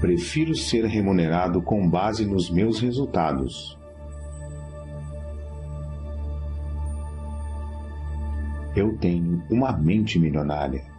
Prefiro ser remunerado com base nos meus resultados. Eu tenho uma mente milionária.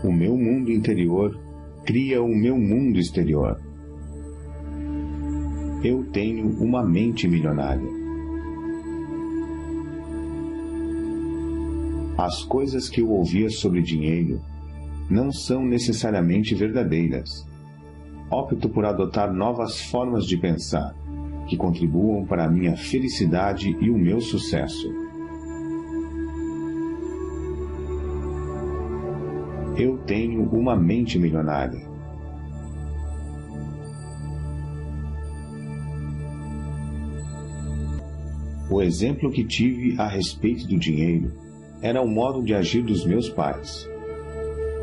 O meu mundo interior cria o meu mundo exterior. Eu tenho uma mente milionária. As coisas que eu ouvia sobre dinheiro não são necessariamente verdadeiras. Opto por adotar novas formas de pensar, que contribuam para a minha felicidade e o meu sucesso. Eu tenho uma mente milionária. O exemplo que tive a respeito do dinheiro era o modo de agir dos meus pais.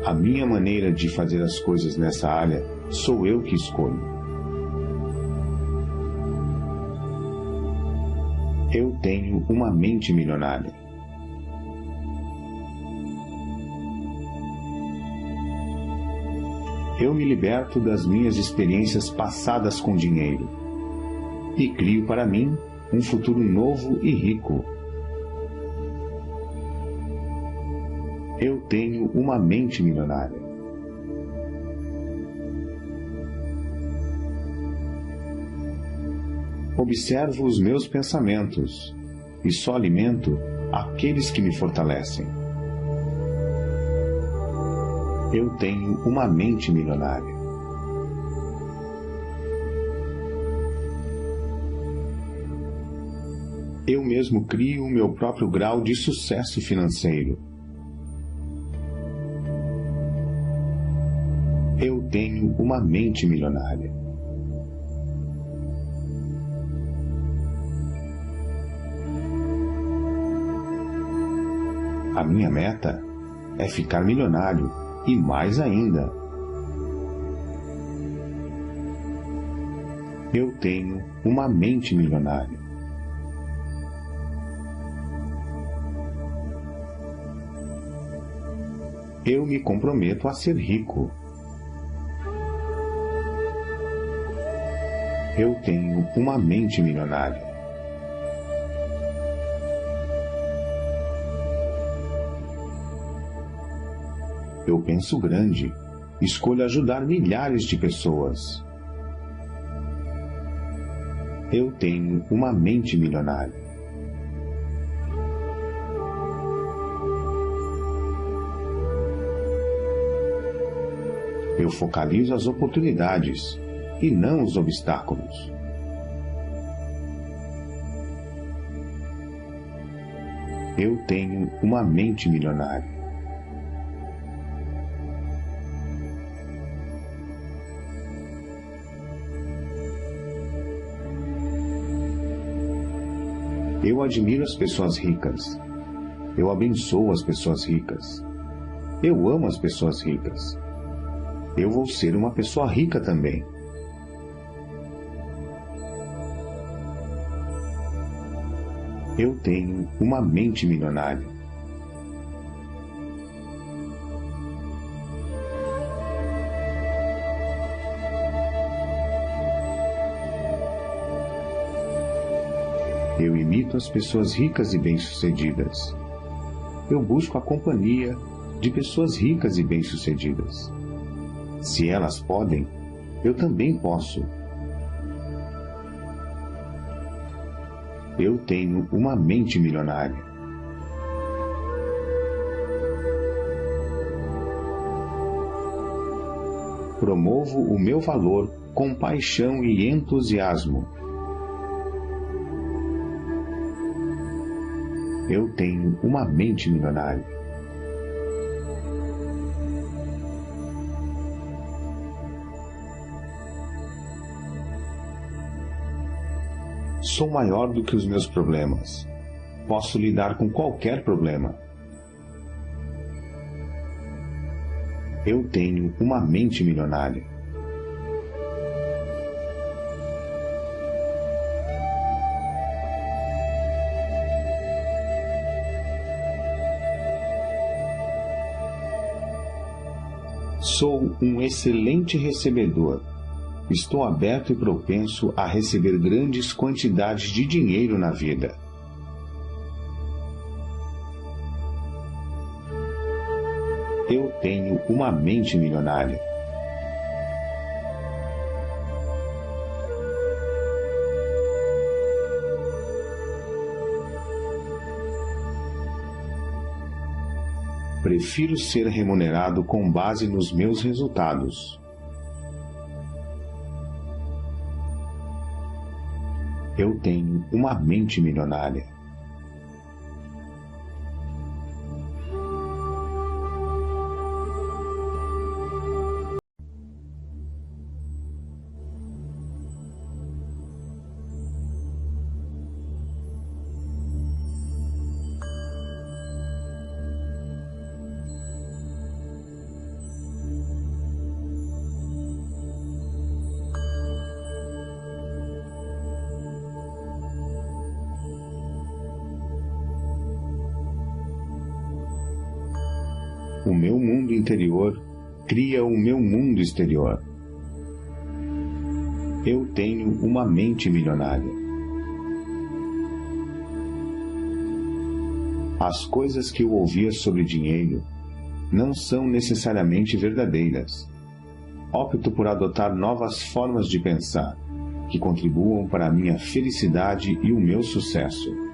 A minha maneira de fazer as coisas nessa área sou eu que escolho. Eu tenho uma mente milionária. Eu me liberto das minhas experiências passadas com dinheiro e crio para mim um futuro novo e rico. Eu tenho uma mente milionária. Observo os meus pensamentos e só alimento aqueles que me fortalecem. Eu tenho uma mente milionária. Eu mesmo crio o meu próprio grau de sucesso financeiro. Eu tenho uma mente milionária. A minha meta é ficar milionário. E mais ainda, eu tenho uma mente milionária. Eu me comprometo a ser rico. Eu tenho uma mente milionária. Eu penso grande, escolho ajudar milhares de pessoas. Eu tenho uma mente milionária. Eu focalizo as oportunidades e não os obstáculos. Eu tenho uma mente milionária. Eu admiro as pessoas ricas. Eu abençoo as pessoas ricas. Eu amo as pessoas ricas. Eu vou ser uma pessoa rica também. Eu tenho uma mente milionária. Eu imito as pessoas ricas e bem-sucedidas. Eu busco a companhia de pessoas ricas e bem-sucedidas. Se elas podem, eu também posso. Eu tenho uma mente milionária. Promovo o meu valor com paixão e entusiasmo. Eu tenho uma mente milionária. Sou maior do que os meus problemas. Posso lidar com qualquer problema. Eu tenho uma mente milionária. Sou um excelente recebedor. Estou aberto e propenso a receber grandes quantidades de dinheiro na vida. Eu tenho uma mente milionária. Prefiro ser remunerado com base nos meus resultados. Eu tenho uma mente milionária. O meu mundo interior cria o meu mundo exterior. Eu tenho uma mente milionária. As coisas que eu ouvia sobre dinheiro não são necessariamente verdadeiras. Opto por adotar novas formas de pensar, que contribuam para a minha felicidade e o meu sucesso.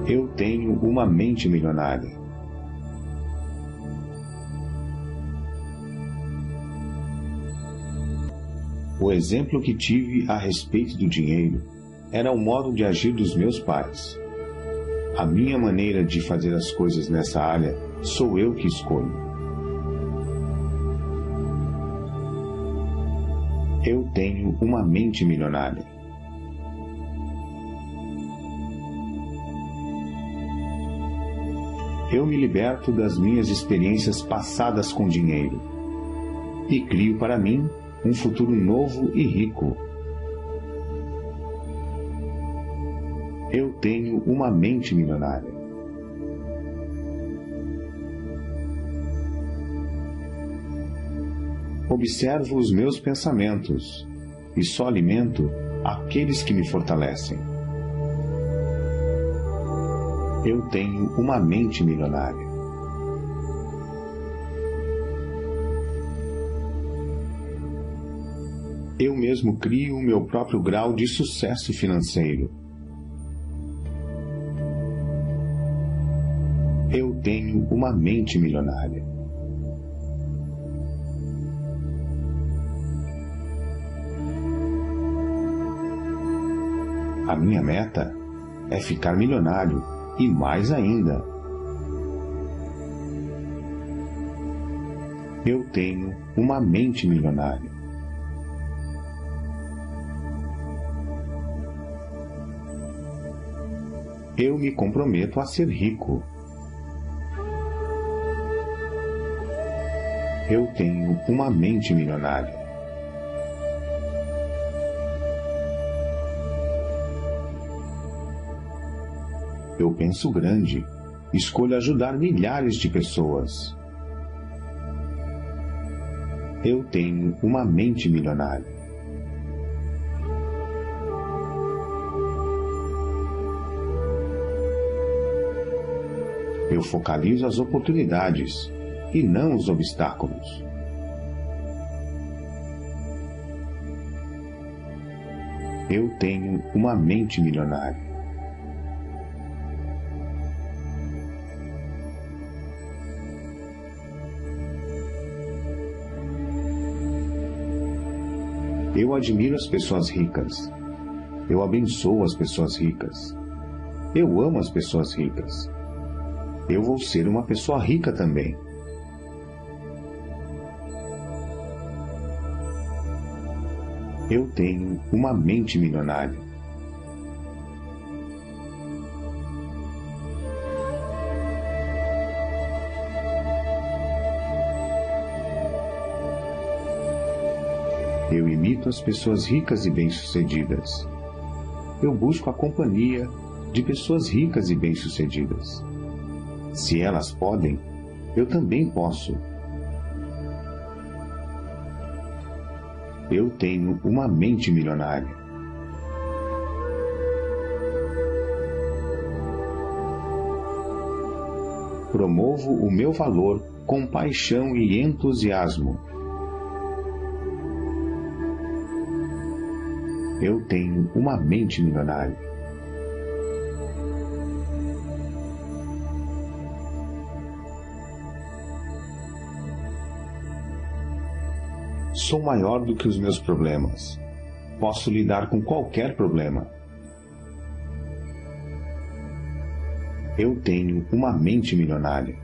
Eu tenho uma mente milionária. O exemplo que tive a respeito do dinheiro era o modo de agir dos meus pais. A minha maneira de fazer as coisas nessa área sou eu que escolho. Eu tenho uma mente milionária. Eu me liberto das minhas experiências passadas com dinheiro e crio para mim um futuro novo e rico. Eu tenho uma mente milionária. Observo os meus pensamentos e só alimento aqueles que me fortalecem. Eu tenho uma mente milionária. Eu mesmo crio o meu próprio grau de sucesso financeiro. Eu tenho uma mente milionária. A minha meta é ficar milionário e mais ainda. Eu tenho uma mente milionária. Eu me comprometo a ser rico. Eu tenho uma mente milionária. Eu penso grande, escolho ajudar milhares de pessoas. Eu tenho uma mente milionária. Eu focalizo as oportunidades e não os obstáculos. Eu tenho uma mente milionária. Eu admiro as pessoas ricas. Eu abençoo as pessoas ricas. Eu amo as pessoas ricas. Eu vou ser uma pessoa rica também. Eu tenho uma mente milionária. Eu imito as pessoas ricas e bem-sucedidas. Eu busco a companhia de pessoas ricas e bem-sucedidas. Se elas podem, eu também posso. Eu tenho uma mente milionária. Promovo o meu valor com paixão e entusiasmo. Eu tenho uma mente milionária. Sou maior do que os meus problemas. Posso lidar com qualquer problema. Eu tenho uma mente milionária.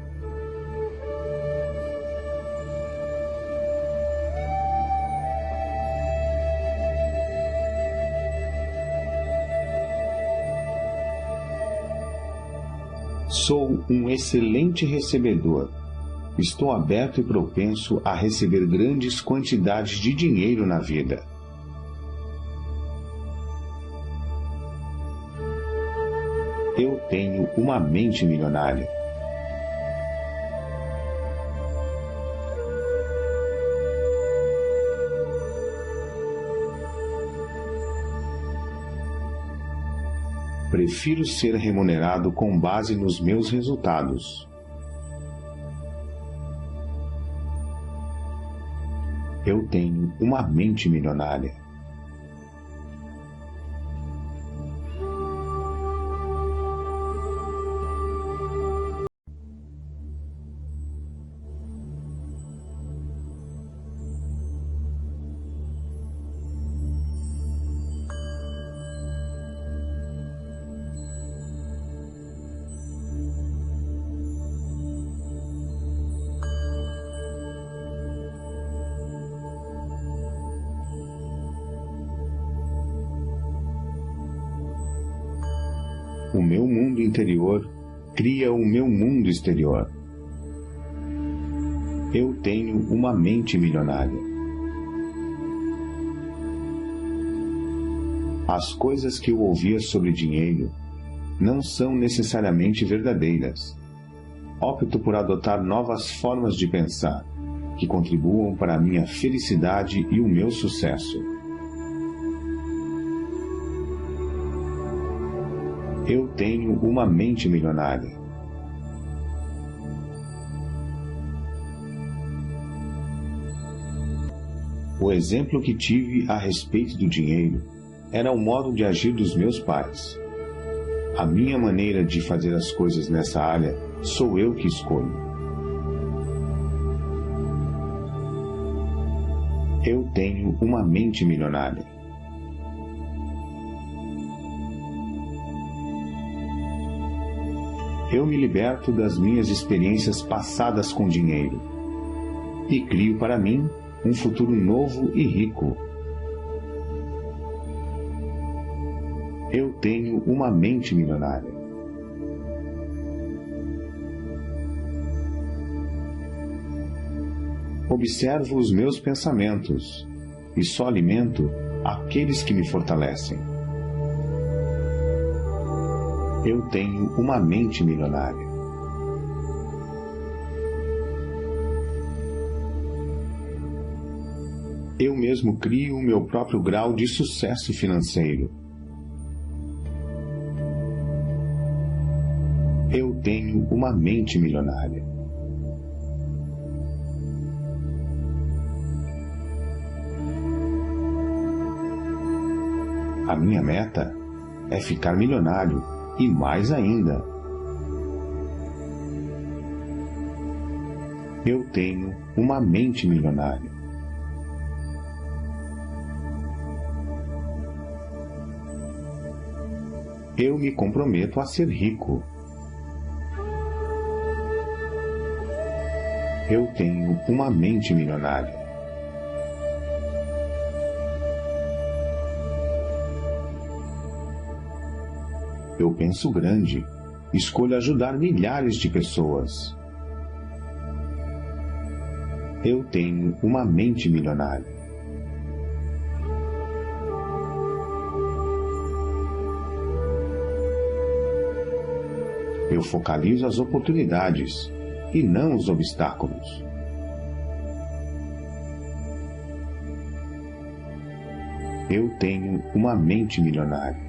Sou um excelente recebedor. Estou aberto e propenso a receber grandes quantidades de dinheiro na vida. Eu tenho uma mente milionária. Prefiro ser remunerado com base nos meus resultados. Eu tenho uma mente milionária. O meu mundo interior cria o meu mundo exterior. Eu tenho uma mente milionária. As coisas que eu ouvia sobre dinheiro não são necessariamente verdadeiras. Opto por adotar novas formas de pensar, que contribuam para a minha felicidade e o meu sucesso. Eu tenho uma mente milionária. O exemplo que tive a respeito do dinheiro era o modo de agir dos meus pais. A minha maneira de fazer as coisas nessa área sou eu que escolho. Eu tenho uma mente milionária. Eu me liberto das minhas experiências passadas com dinheiro e crio para mim um futuro novo e rico. Eu tenho uma mente milionária. Observo os meus pensamentos e só alimento aqueles que me fortalecem. Eu tenho uma mente milionária. Eu mesmo crio o meu próprio grau de sucesso financeiro. Eu tenho uma mente milionária. A minha meta é ficar milionário. E mais ainda, eu tenho uma mente milionária. Eu me comprometo a ser rico. Eu tenho uma mente milionária. Eu penso grande. Escolho ajudar milhares de pessoas. Eu tenho uma mente milionária. Eu focalizo as oportunidades e não os obstáculos. Eu tenho uma mente milionária.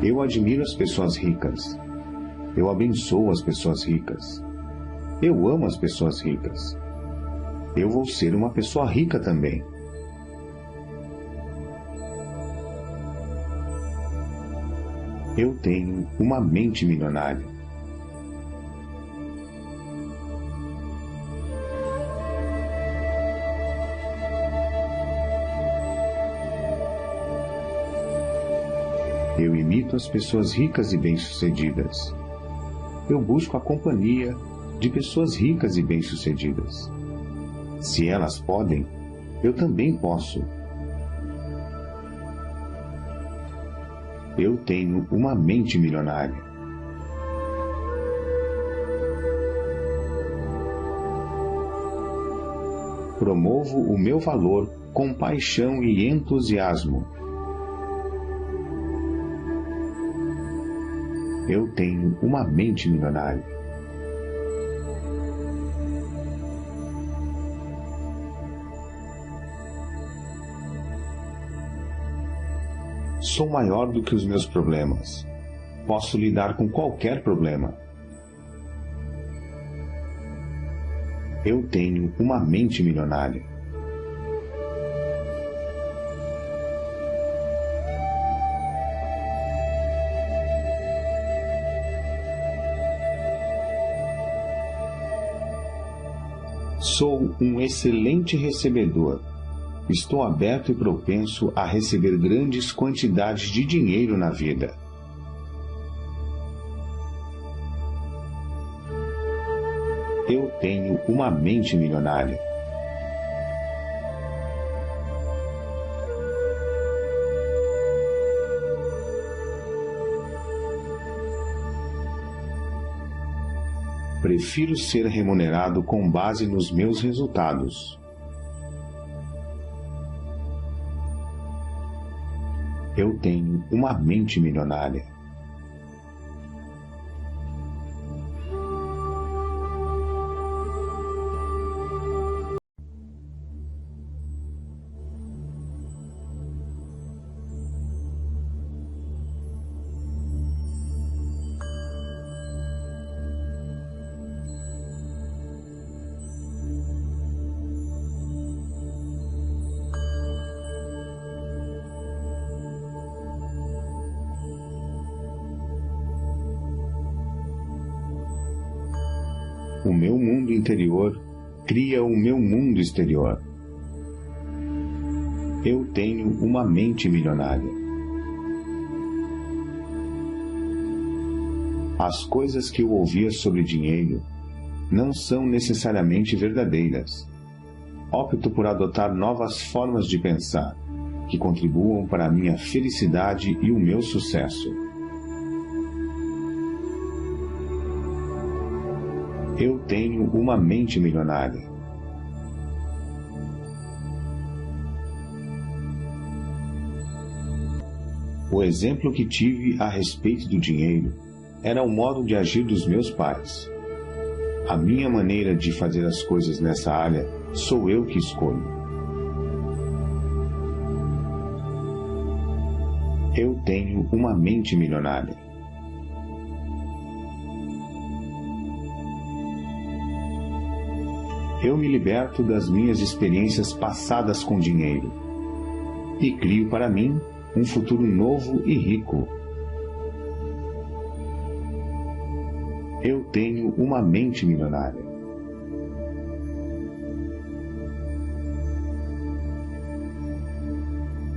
Eu admiro as pessoas ricas. Eu abençoo as pessoas ricas. Eu amo as pessoas ricas. Eu vou ser uma pessoa rica também. Eu tenho uma mente milionária. Eu imito as pessoas ricas e bem-sucedidas. Eu busco a companhia de pessoas ricas e bem-sucedidas. Se elas podem, eu também posso. Eu tenho uma mente milionária. Promovo o meu valor com paixão e entusiasmo. Eu tenho uma mente milionária. Sou maior do que os meus problemas. Posso lidar com qualquer problema. Eu tenho uma mente milionária. Sou um excelente recebedor. Estou aberto e propenso a receber grandes quantidades de dinheiro na vida. Eu tenho uma mente milionária. Prefiro ser remunerado com base nos meus resultados. Eu tenho uma mente milionária. O meu mundo interior cria o meu mundo exterior. Eu tenho uma mente milionária. As coisas que eu ouvia sobre dinheiro não são necessariamente verdadeiras. Opto por adotar novas formas de pensar, que contribuam para a minha felicidade e o meu sucesso. Eu tenho uma mente milionária. O exemplo que tive a respeito do dinheiro era o modo de agir dos meus pais. A minha maneira de fazer as coisas nessa área sou eu que escolho. Eu tenho uma mente milionária. Eu me liberto das minhas experiências passadas com dinheiro e crio para mim um futuro novo e rico. Eu tenho uma mente milionária.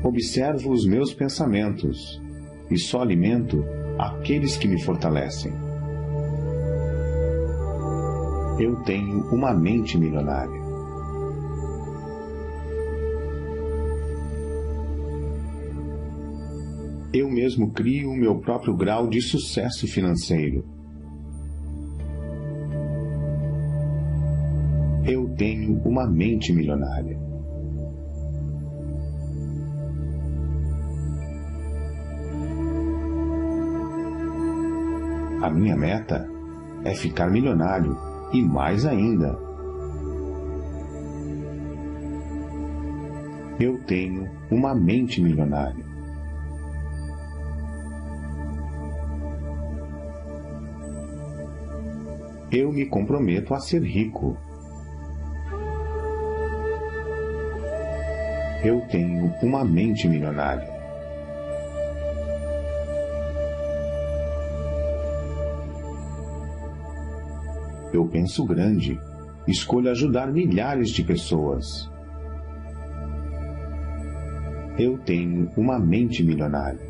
Observo os meus pensamentos e só alimento aqueles que me fortalecem. Eu tenho uma mente milionária. Eu mesmo crio o meu próprio grau de sucesso financeiro. Eu tenho uma mente milionária. A minha meta é ficar milionário e mais ainda. Eu tenho uma mente milionária. Eu me comprometo a ser rico. Eu tenho uma mente milionária. Eu penso grande, escolho ajudar milhares de pessoas. Eu tenho uma mente milionária.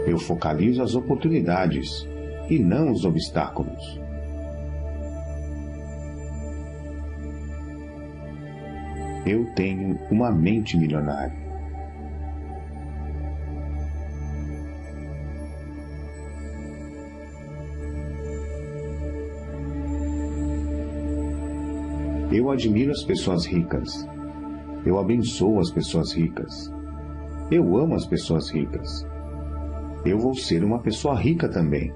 Eu focalizo as oportunidades e não os obstáculos. Eu tenho uma mente milionária. Eu admiro as pessoas ricas. Eu abençoo as pessoas ricas. Eu amo as pessoas ricas. Eu vou ser uma pessoa rica também.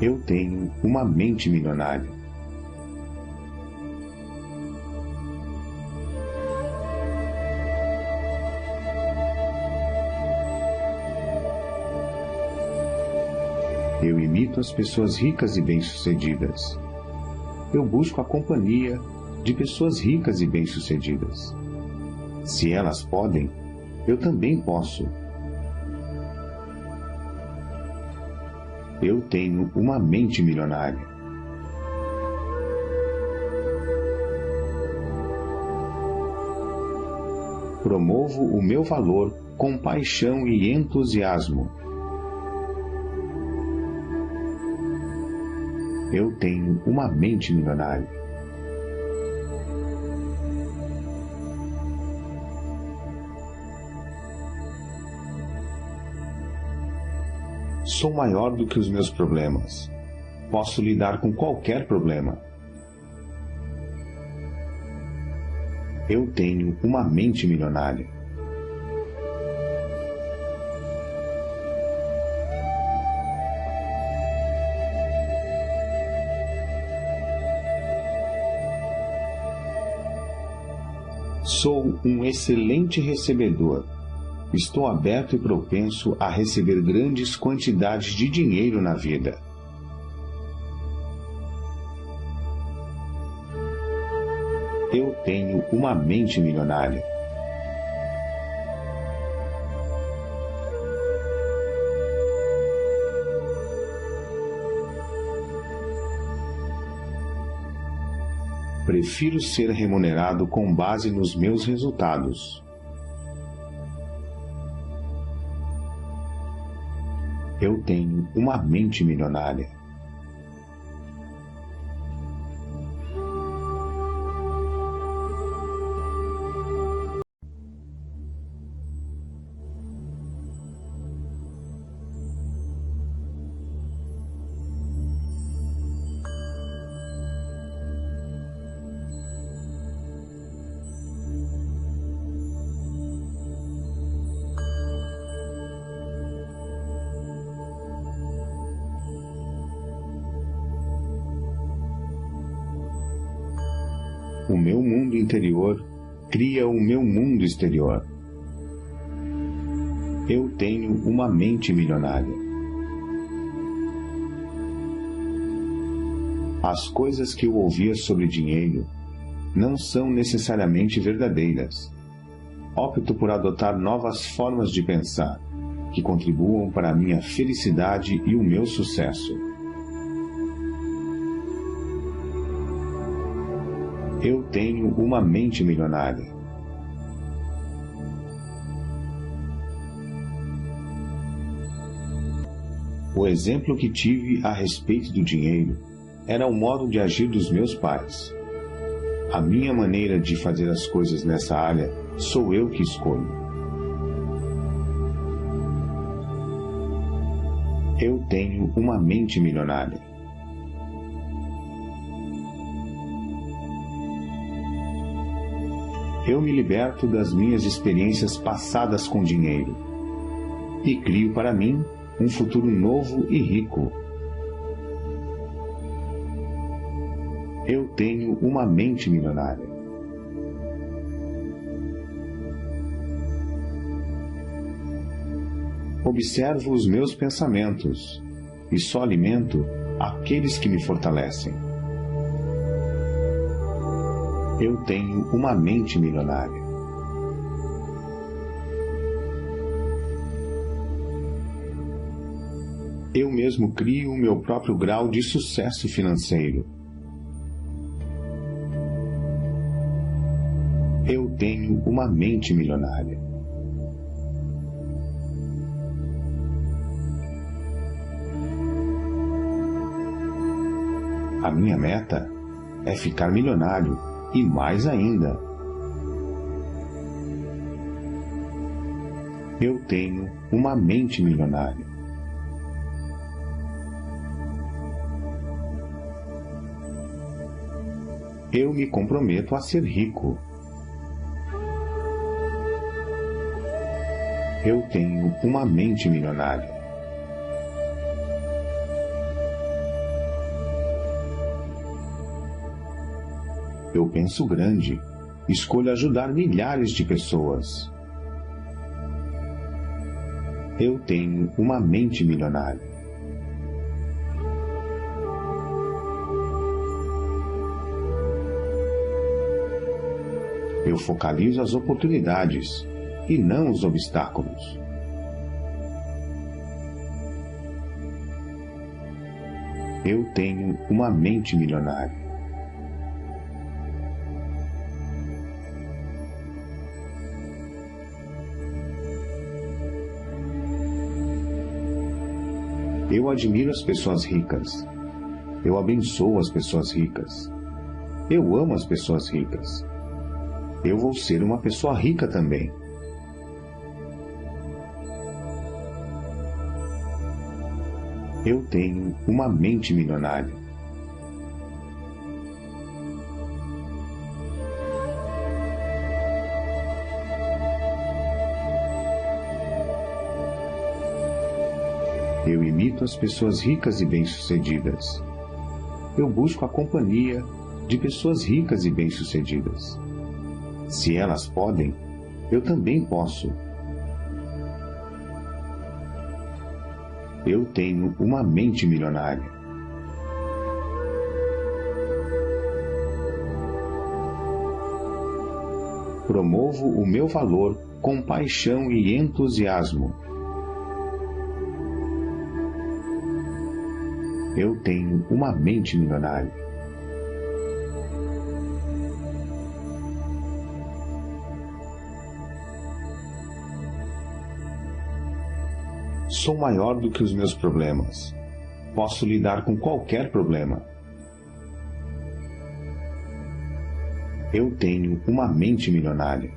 Eu tenho uma mente milionária. Eu imito as pessoas ricas e bem-sucedidas. Eu busco a companhia de pessoas ricas e bem-sucedidas. Se elas podem, eu também posso. Eu tenho uma mente milionária. Promovo o meu valor com paixão e entusiasmo. Eu tenho uma mente milionária. Sou maior do que os meus problemas. Posso lidar com qualquer problema. Eu tenho uma mente milionária. Sou um excelente recebedor. Estou aberto e propenso a receber grandes quantidades de dinheiro na vida. Eu tenho uma mente milionária. Prefiro ser remunerado com base nos meus resultados. Eu tenho uma mente milionária. O meu mundo interior cria o meu mundo exterior. Eu tenho uma mente milionária. As coisas que eu ouvia sobre dinheiro não são necessariamente verdadeiras. Opto por adotar novas formas de pensar, que contribuam para a minha felicidade e o meu sucesso. Eu tenho uma mente milionária. O exemplo que tive a respeito do dinheiro era o modo de agir dos meus pais. A minha maneira de fazer as coisas nessa área sou eu que escolho. Eu tenho uma mente milionária. Eu me liberto das minhas experiências passadas com dinheiro e crio para mim um futuro novo e rico. Eu tenho uma mente milionária. Observo os meus pensamentos e só alimento aqueles que me fortalecem. Eu tenho uma mente milionária. Eu mesmo crio o meu próprio grau de sucesso financeiro. Eu tenho uma mente milionária. A minha meta é ficar milionário e mais ainda. Eu tenho uma mente milionária. Eu me comprometo a ser rico. Eu tenho uma mente milionária. Eu penso grande, escolho ajudar milhares de pessoas. Eu tenho uma mente milionária. Eu focalizo as oportunidades e não os obstáculos. Eu tenho uma mente milionária. Eu admiro as pessoas ricas. Eu abençoo as pessoas ricas. Eu amo as pessoas ricas. Eu vou ser uma pessoa rica também. Eu tenho uma mente milionária. Eu imito as pessoas ricas e bem-sucedidas. Eu busco a companhia de pessoas ricas e bem-sucedidas. Se elas podem, eu também posso. Eu tenho uma mente milionária. Promovo o meu valor com paixão e entusiasmo. Eu tenho uma mente milionária. Sou maior do que os meus problemas. Posso lidar com qualquer problema. Eu tenho uma mente milionária.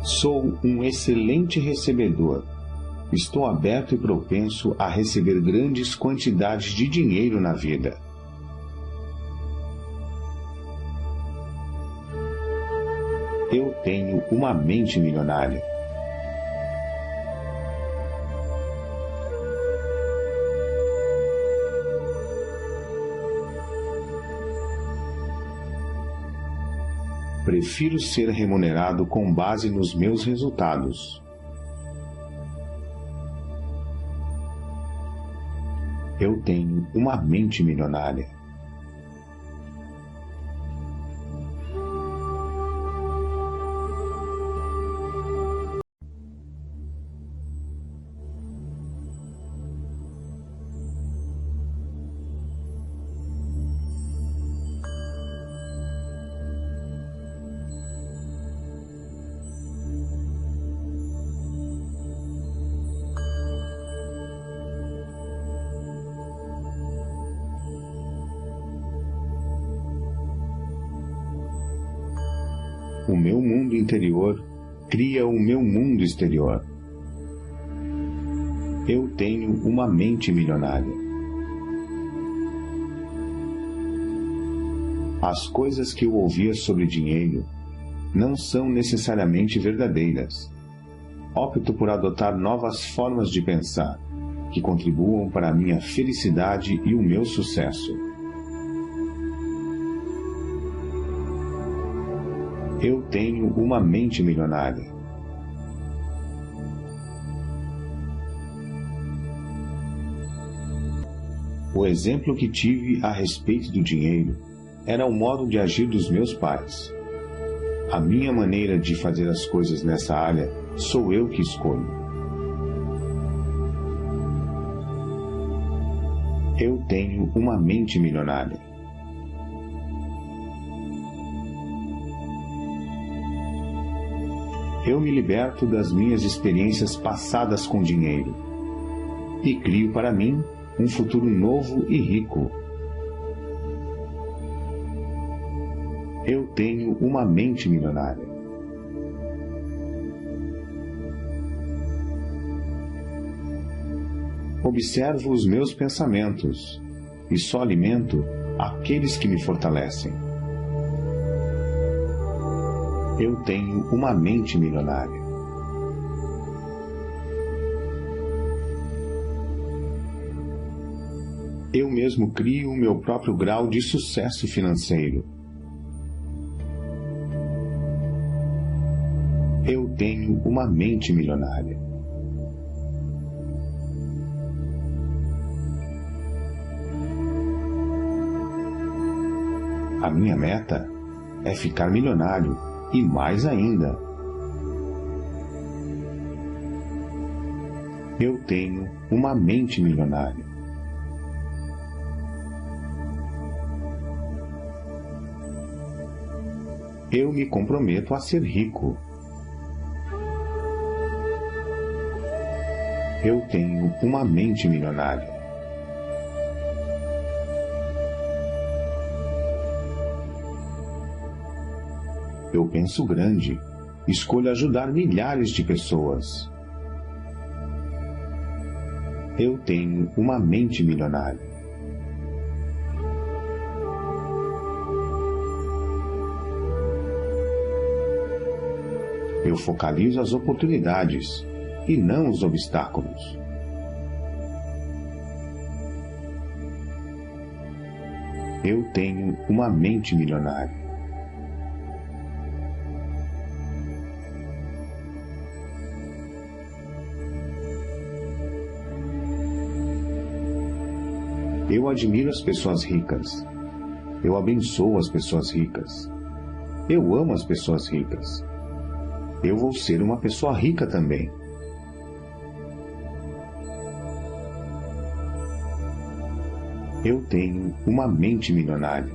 Sou um excelente recebedor. Estou aberto e propenso a receber grandes quantidades de dinheiro na vida. Eu tenho uma mente milionária. Prefiro ser remunerado com base nos meus resultados. Eu tenho uma mente milionária. O meu mundo interior cria o meu mundo exterior. Eu tenho uma mente milionária. As coisas que eu ouvia sobre dinheiro não são necessariamente verdadeiras. Opto por adotar novas formas de pensar, que contribuam para a minha felicidade e o meu sucesso. Eu tenho uma mente milionária. O exemplo que tive a respeito do dinheiro era o modo de agir dos meus pais. A minha maneira de fazer as coisas nessa área sou eu que escolho. Eu tenho uma mente milionária. Eu me liberto das minhas experiências passadas com dinheiro e crio para mim um futuro novo e rico. Eu tenho uma mente milionária. Observo os meus pensamentos e só alimento aqueles que me fortalecem. Eu tenho uma mente milionária. Eu mesmo crio o meu próprio grau de sucesso financeiro. Eu tenho uma mente milionária. A minha meta é ficar milionário e mais ainda. Eu tenho uma mente milionária. Eu me comprometo a ser rico. Eu tenho uma mente milionária. Eu penso grande, escolho ajudar milhares de pessoas. Eu tenho uma mente milionária. Eu focalizo as oportunidades e não os obstáculos. Eu tenho uma mente milionária. Eu admiro as pessoas ricas. Eu abençoo as pessoas ricas. Eu amo as pessoas ricas. Eu vou ser uma pessoa rica também. Eu tenho uma mente milionária.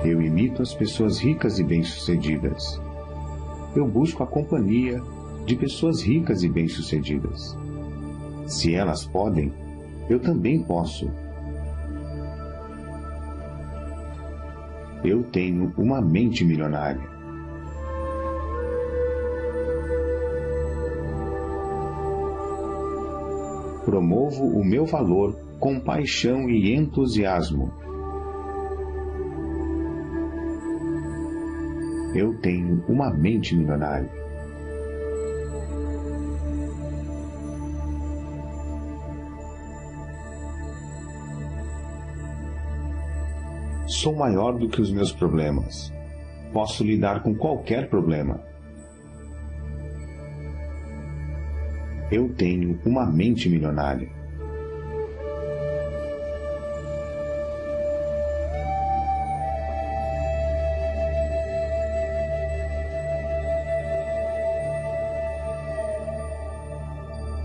Eu imito as pessoas ricas e bem-sucedidas. Eu busco a companhia de pessoas ricas e bem-sucedidas. Se elas podem, eu também posso. Eu tenho uma mente milionária. Promovo o meu valor com paixão e entusiasmo. Eu tenho uma mente milionária. Sou maior do que os meus problemas. Posso lidar com qualquer problema. Eu tenho uma mente milionária.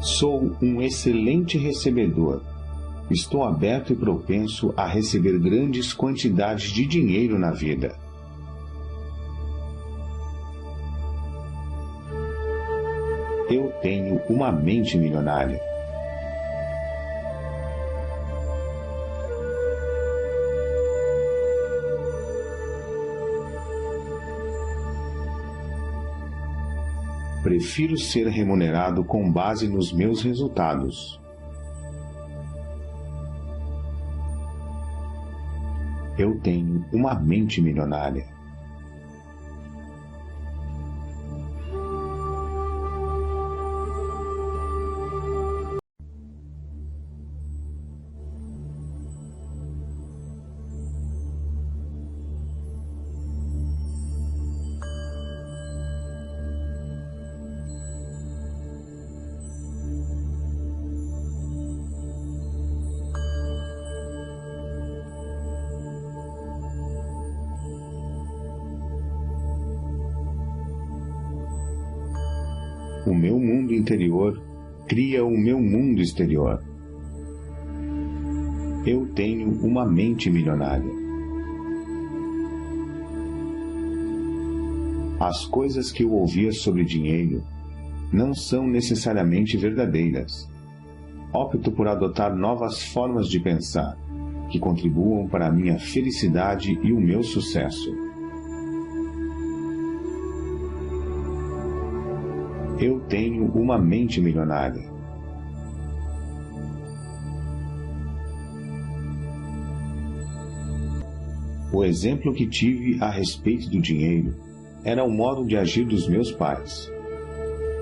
Sou um excelente recebedor. Estou aberto e propenso a receber grandes quantidades de dinheiro na vida. Eu tenho uma mente milionária. Prefiro ser remunerado com base nos meus resultados. Eu tenho uma mente milionária. O meu mundo interior cria o meu mundo exterior. Eu tenho uma mente milionária. As coisas que eu ouvia sobre dinheiro não são necessariamente verdadeiras. Opto por adotar novas formas de pensar, que contribuam para a minha felicidade e o meu sucesso. Eu tenho uma mente milionária. O exemplo que tive a respeito do dinheiro era o modo de agir dos meus pais.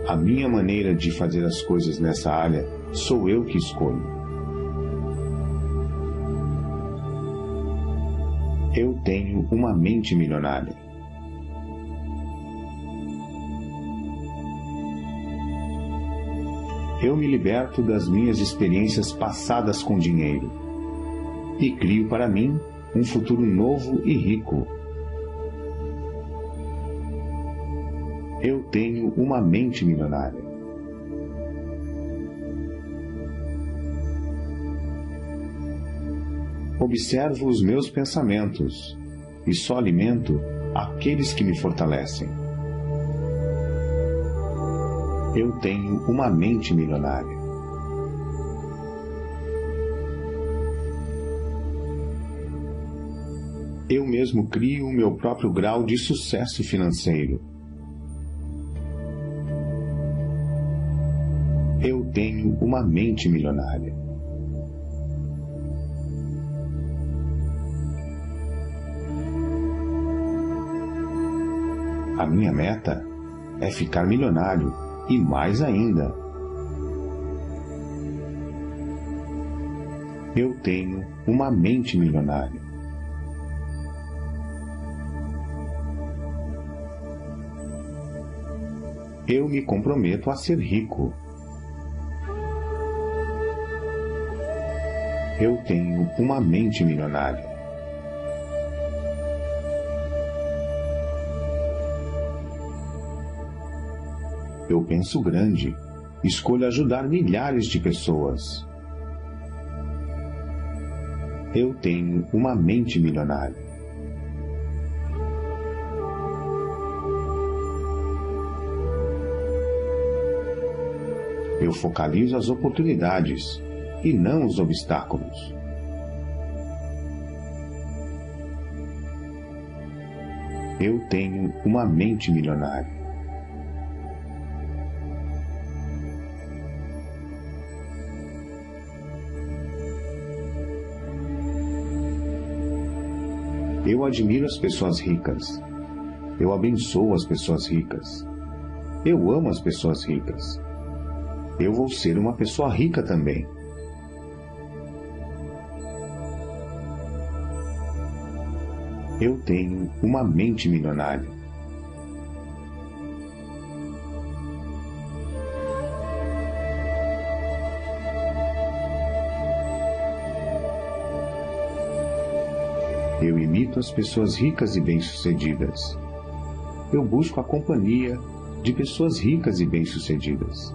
A minha maneira de fazer as coisas nessa área sou eu que escolho. Eu tenho uma mente milionária. Eu me liberto das minhas experiências passadas com dinheiro e crio para mim um futuro novo e rico. Eu tenho uma mente milionária. Observo os meus pensamentos e só alimento aqueles que me fortalecem. Eu tenho uma mente milionária. Eu mesmo crio o meu próprio grau de sucesso financeiro. Eu tenho uma mente milionária. A minha meta é ficar milionário e mais ainda. Eu tenho uma mente milionária. Eu me comprometo a ser rico. Eu tenho uma mente milionária. Eu penso grande, escolho ajudar milhares de pessoas. Eu tenho uma mente milionária. Eu focalizo as oportunidades e não os obstáculos. Eu tenho uma mente milionária. Eu admiro as pessoas ricas. Eu abençoo as pessoas ricas. Eu amo as pessoas ricas. Eu vou ser uma pessoa rica também. Eu tenho uma mente milionária. Eu imito as pessoas ricas e bem-sucedidas. Eu busco a companhia de pessoas ricas e bem-sucedidas.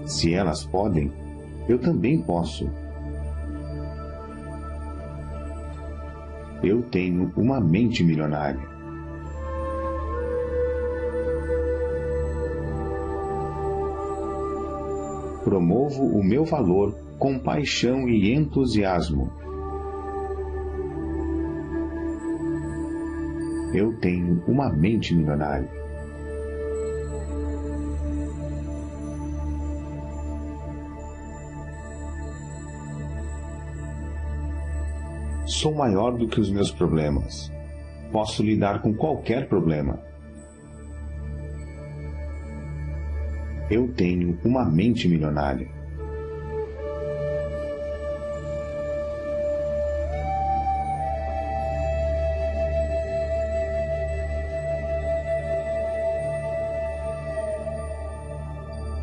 Se elas podem, eu também posso. Eu tenho uma mente milionária. Promovo o meu valor com paixão e entusiasmo. Eu tenho uma mente milionária. Sou maior do que os meus problemas. Posso lidar com qualquer problema. Eu tenho uma mente milionária.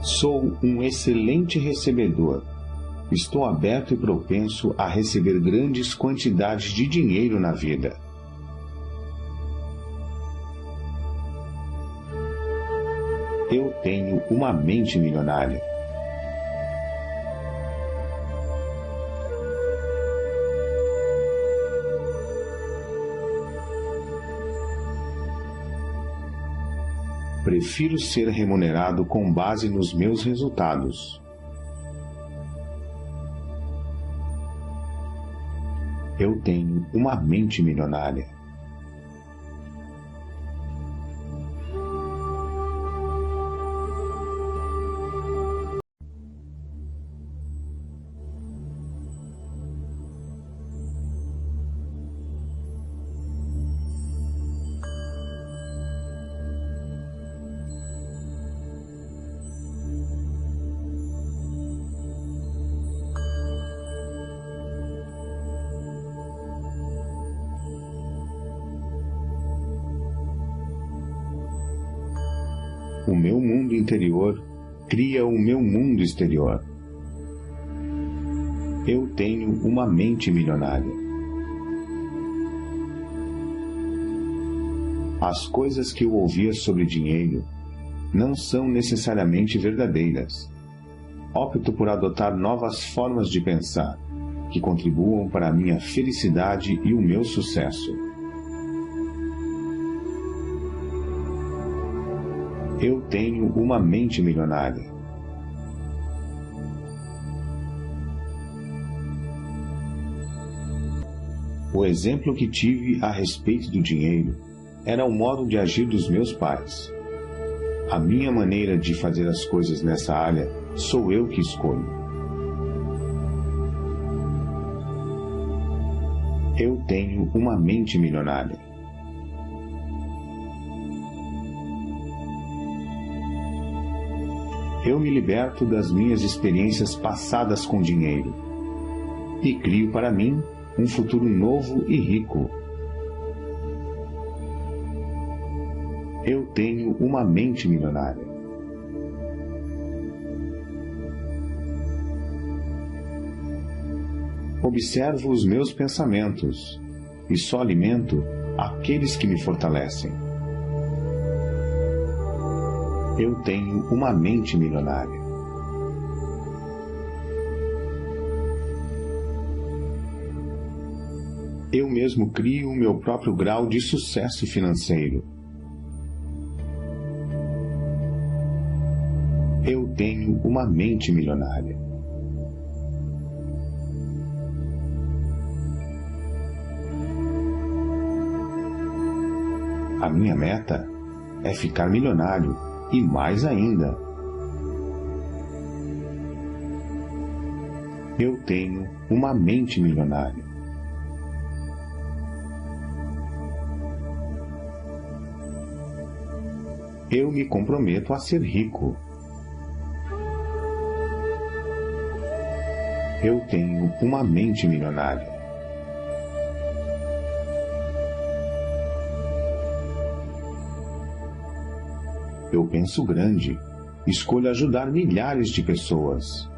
Sou um excelente recebedor. Estou aberto e propenso a receber grandes quantidades de dinheiro na vida. Eu tenho uma mente milionária. Prefiro ser remunerado com base nos meus resultados. Eu tenho uma mente milionária. O meu mundo interior cria o meu mundo exterior. Eu tenho uma mente milionária. As coisas que eu ouvia sobre dinheiro não são necessariamente verdadeiras. Opto por adotar novas formas de pensar, que contribuam para a minha felicidade e o meu sucesso. Eu tenho uma mente milionária. O exemplo que tive a respeito do dinheiro era o modo de agir dos meus pais. A minha maneira de fazer as coisas nessa área sou eu que escolho. Eu tenho uma mente milionária. Eu me liberto das minhas experiências passadas com dinheiro e crio para mim um futuro novo e rico. Eu tenho uma mente milionária. Observo os meus pensamentos e só alimento aqueles que me fortalecem. Eu tenho uma mente milionária. Eu mesmo crio o meu próprio grau de sucesso financeiro. Eu tenho uma mente milionária. A minha meta é ficar milionário. E mais ainda, eu tenho uma mente milionária. Eu me comprometo a ser rico. Eu tenho uma mente milionária. Eu penso grande, escolho ajudar milhares de pessoas.